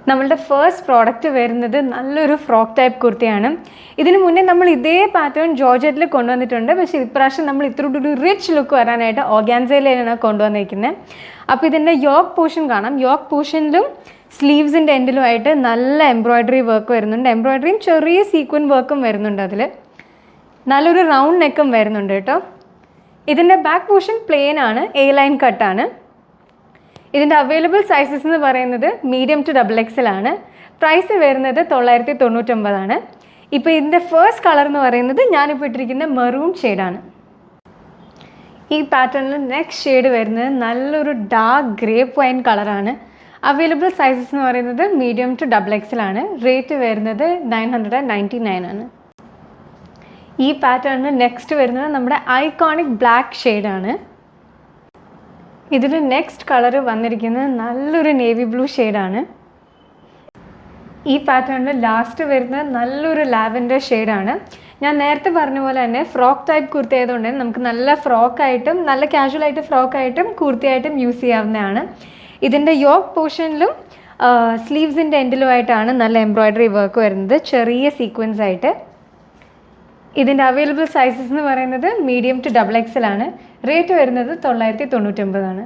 നമ്മളുടെ first product വരുന്നത് നല്ലൊരു ഫ്രോക്ക് ടൈപ്പ് കുർത്തിയാണ്. ഇതിന് മുന്നേ നമ്മൾ ഇതേ പാറ്റേൺ ജോർജറ്റിൽ കൊണ്ടുവന്നിട്ടുണ്ട്. പക്ഷേ ഇപ്രാവശ്യം നമ്മൾ ഇത്രയൊരു റിച്ച് ലുക്ക് വരാനായിട്ട് ഓർഗാൻസയിലാണ് കൊണ്ടുവന്നിരിക്കുന്നത്. അപ്പോൾ ഇതിൻ്റെ യോക്ക് പോർഷൻ കാണാം. യോക്ക് പോർഷനിലും സ്ലീവ്സിൻ്റെ എൻഡിലുമായിട്ട് നല്ല എംബ്രോയ്ഡറി വർക്ക് വരുന്നുണ്ട്. എംബ്രോയ്ഡറിയും ചെറിയ സീക്വൻ വർക്കും വരുന്നുണ്ട്. അതിൽ നല്ലൊരു റൗണ്ട് നെക്കും വരുന്നുണ്ട് കേട്ടോ. ഇതിൻ്റെ ബാക്ക് പോർഷൻ പ്ലെയിൻ ആണ്, എ ലൈൻ കട്ടാണ്. ഇതിൻ്റെ അവൈലബിൾ സൈസസ് എന്ന് പറയുന്നത് മീഡിയം ടു XXL ആണ്. പ്രൈസ് വരുന്നത് 999 ഇപ്പോൾ ഇതിൻ്റെ ഫസ്റ്റ് കളർ എന്ന് പറയുന്നത് ഞാനിപ്പോൾ ഇട്ടിരിക്കുന്ന മെറൂൺ ഷെയ്ഡാണ്. ഈ പാറ്റേണിൽ നെക്സ്റ്റ് ഷെയ്ഡ് വരുന്നത് നല്ലൊരു ഡാർക്ക് ഗ്രേപ്പ് വൈൻ കളറാണ്. അവൈലബിൾ സൈസസ് എന്ന് പറയുന്നത് മീഡിയം ടു XXL ആണ്. റേറ്റ് വരുന്നത് 999 ഈ പാറ്റേണിന് നെക്സ്റ്റ് വരുന്നത് നമ്മുടെ ഐക്കോണിക് ബ്ലാക്ക് ഷെയ്ഡാണ്. ഇതിൽ നെക്സ്റ്റ് കളർ വന്നിരിക്കുന്നത് നല്ലൊരു നേവി ബ്ലൂ ഷെയ്ഡാണ്. ഈ പാറ്റേണിൽ ലാസ്റ്റ് വരുന്നത് നല്ലൊരു ലാവൻഡർ ഷെയ്ഡാണ്. ഞാൻ നേരത്തെ പറഞ്ഞ പോലെ തന്നെ ഫ്രോക്ക് ടൈപ്പ് കുർത്തി ആയതുകൊണ്ട് തന്നെ നമുക്ക് നല്ല ഫ്രോക്കായിട്ടും നല്ല കാഷ്വലായിട്ട് ഫ്രോക്കായിട്ടും കുർത്തിയായിട്ടും യൂസ് ചെയ്യാവുന്നതാണ്. ഇതിൻ്റെ യോക്ക് പോർഷനിലും സ്ലീവ്സിൻ്റെ എൻഡിലുമായിട്ടാണ് നല്ല എംബ്രോയ്ഡറി വർക്ക് വരുന്നത്, ചെറിയ സീക്വൻസ് ആയിട്ട്. ഇതിൻ്റെ അവൈലബിൾ സൈസസ് എന്ന് പറയുന്നത് മീഡിയം ടു XXL ആണ്. റേറ്റ് വരുന്നത് 999